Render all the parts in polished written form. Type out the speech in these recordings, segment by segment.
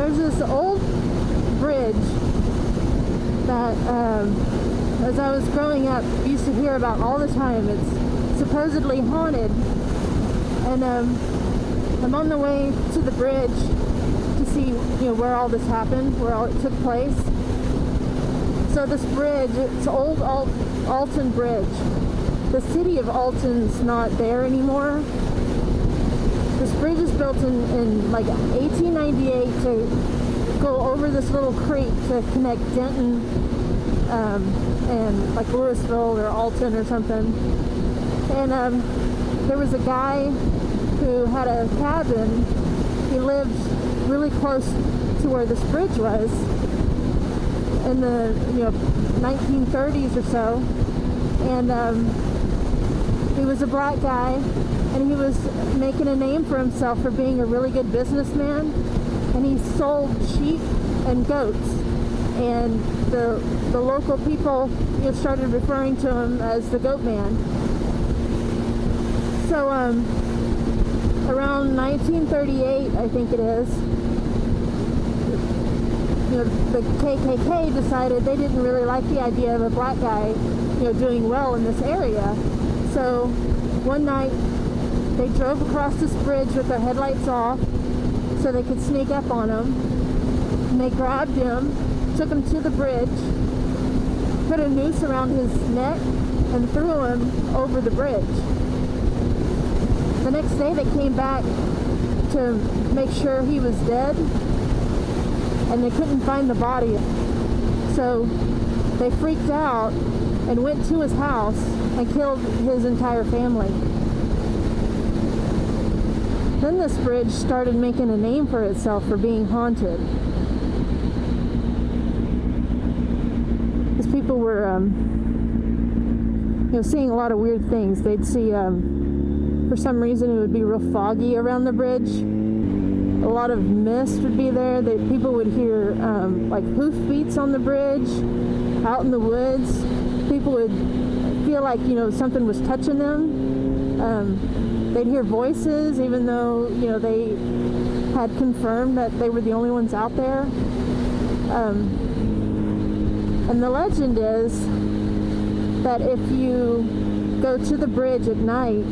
there's this old bridge that, as I was growing up, I used to hear about all the time. It's supposedly haunted, and I'm on the way to the bridge to see, where all this happened, where all it took place. So this bridge, it's Old Alton Bridge. The city of Alton's not there anymore. This bridge is built in like 1898 to go over this little creek to connect Denton and like Louisville or Alton or something. And there was a guy who had a cabin. He lived really close to where this bridge was in the 1930s or so. And he was a black guy, and he was making a name for himself for being a really good businessman, and he sold sheep and goats, and the local people started referring to him as the Goatman. So around 1938, I think it is, the KKK decided they didn't really like the idea of a black guy doing well in this area. So one night they drove across this bridge with their headlights off so they could sneak up on him. And they grabbed him, took him to the bridge, put a noose around his neck, and threw him over the bridge. The next day they came back to make sure he was dead, and they couldn't find the body. So they freaked out and went to his house and killed his entire family. Then this bridge started making a name for itself for being haunted. Because people were, seeing a lot of weird things. They'd see, for some reason, it would be real foggy around the bridge. A lot of mist would be there. People would hear like hoof beats on the bridge, out in the woods. People would feel like something was touching them. They'd hear voices, even though they had confirmed that they were the only ones out there. And the legend is that if you go to the bridge at night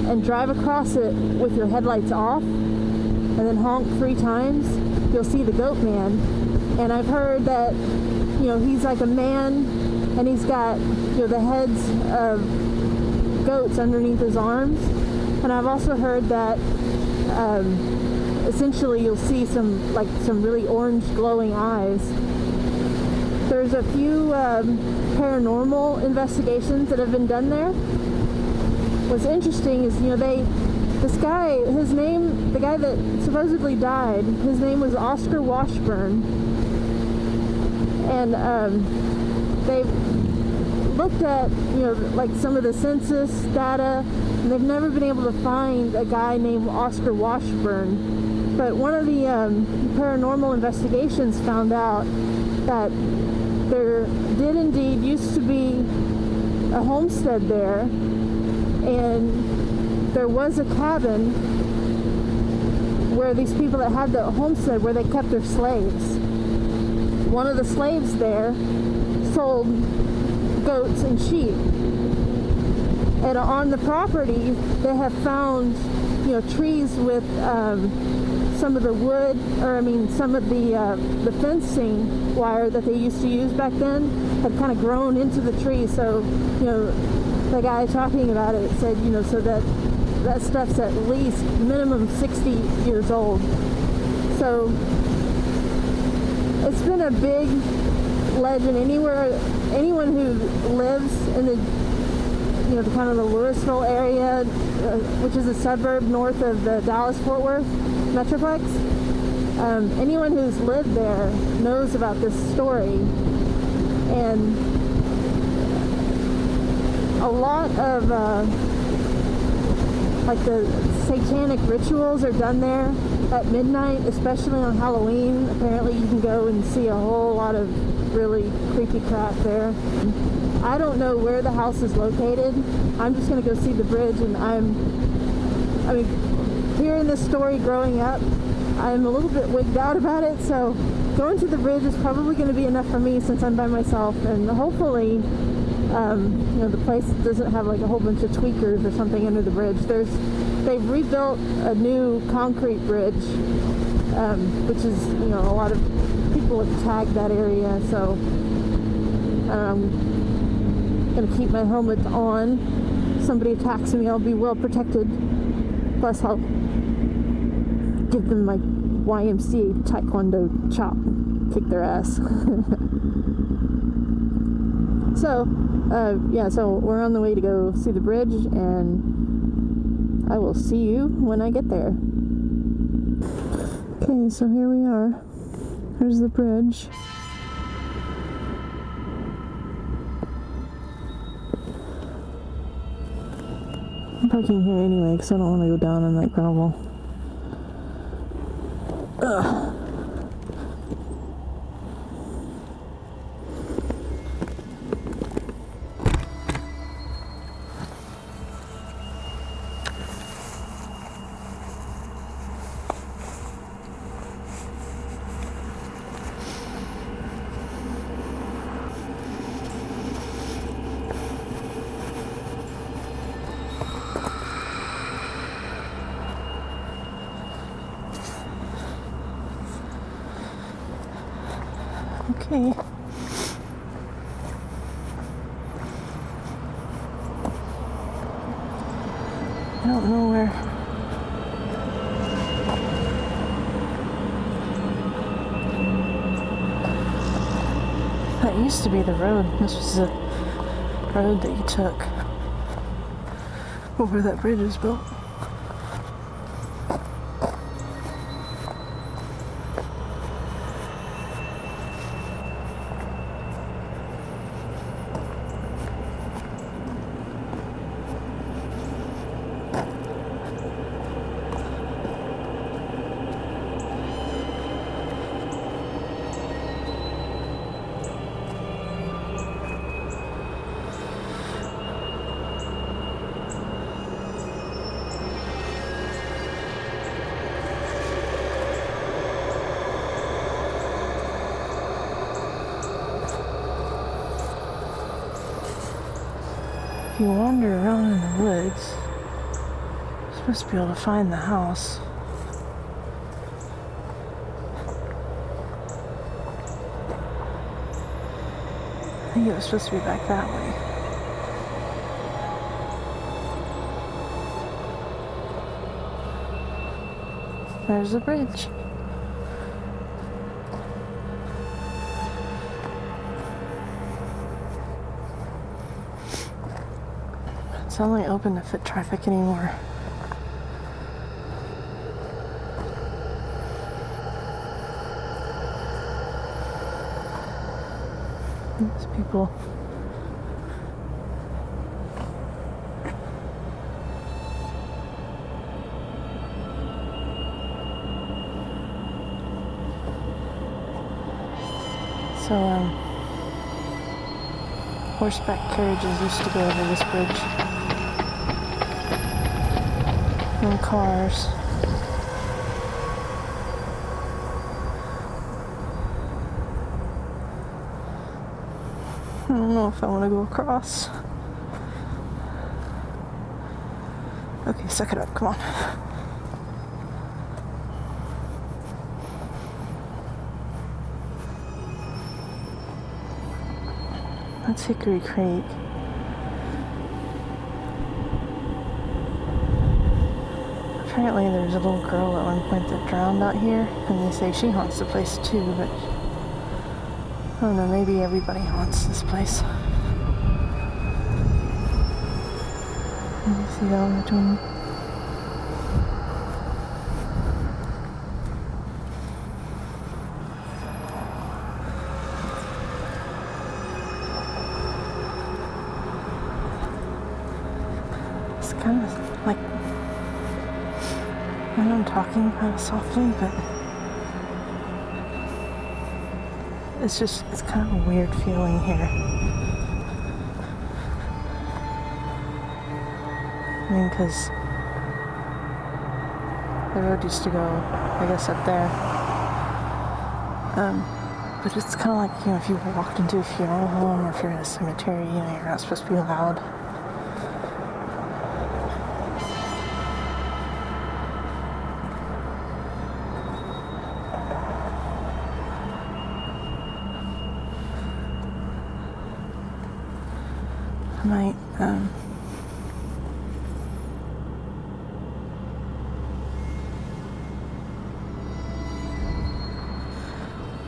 and drive across it with your headlights off and then honk 3 times, you'll see the Goatman. And I've heard that he's like a man, and he's got the heads of goats underneath his arms. And I've also heard that essentially you'll see some really orange glowing eyes. There's a few paranormal investigations that have been done there. What's interesting is this guy, the guy that supposedly died, his name was Oscar Washburn, and they've looked at some of the census data, and they've never been able to find a guy named Oscar Washburn. But one of the paranormal investigations found out that there did indeed used to be a homestead there, and there was a cabin where these people that had the homestead, where they kept their slaves. One of the slaves there sold goats and sheep, and on the property they have found trees with some of the wood, some of the fencing wire that they used to use back then had kind of grown into the tree. So the guy talking about it said so that stuff's at least minimum 60 years old. So it's been a big legend. Anyone who lives in the kind of the Louisville area, which is a suburb north of the Dallas-Fort Worth Metroplex, anyone who's lived there knows about this story. And a lot of the satanic rituals are done there at midnight, especially on Halloween. Apparently you can go and see a whole lot of really creepy crap there. I don't know where the house is located. I'm just going to go see the bridge, and hearing this story growing up, I'm a little bit wigged out about it, so going to the bridge is probably going to be enough for me since I'm by myself, and hopefully, you know, the place doesn't have like a whole bunch of tweakers or something under the bridge. They've rebuilt a new concrete bridge, which is, you know, a lot of people have tagged that area, so I'm going to keep my helmet on. If somebody attacks me, I'll be well protected. Plus, I'll give them my YMCA Taekwondo chop, kick their ass. So, yeah, so we're on the way to go see the bridge, and I will see you when I get there. Okay, so here we are. Here's the bridge. I'm parking here anyway because I don't want to go down on that gravel. Ugh. Okay. I don't know where. That used to be the road. This was the road that you took over that bridge is built. If you wander around in the woods, you're supposed to be able to find the house. I think it was supposed to be back that way. There's the bridge. It's only open to foot traffic anymore. There's people. So, horseback carriages used to go over this bridge. And cars. I don't know if I want to go across. Okay, suck it up, come on. That's Hickory Creek. Apparently there's a little girl at one point that drowned out here, and they say she haunts the place too, but I don't know, maybe everybody haunts this place. You see that one between me? It's kind of like, I know I'm talking kind of softly, but it's kind of a weird feeling here. I mean, because The road used to go, I guess, up there. But it's kind of like, you know, if you walked into a funeral home or if you're in a cemetery, you know, you're not supposed to be loud.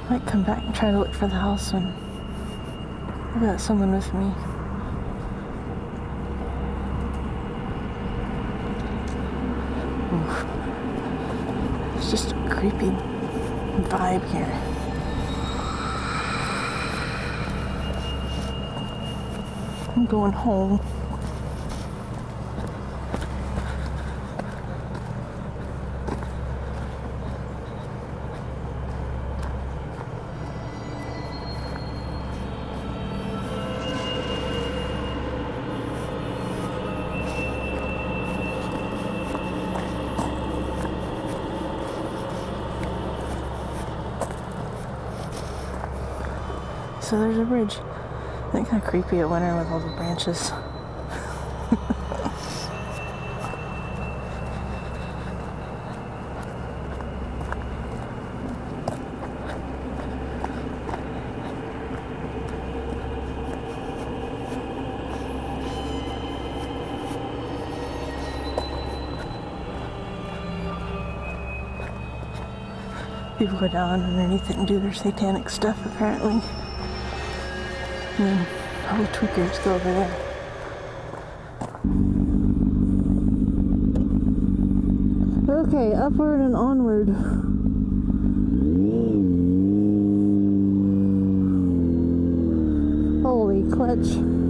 I might come back and try to look for the house when I've got someone with me. Oof. It's just a creepy vibe here. I'm going home. So there's a bridge. I think kind of creepy at winter with all the branches. People go down underneath it and do their satanic stuff, apparently. And then all the tweakers go over there. Okay, upward and onward. Holy clutch.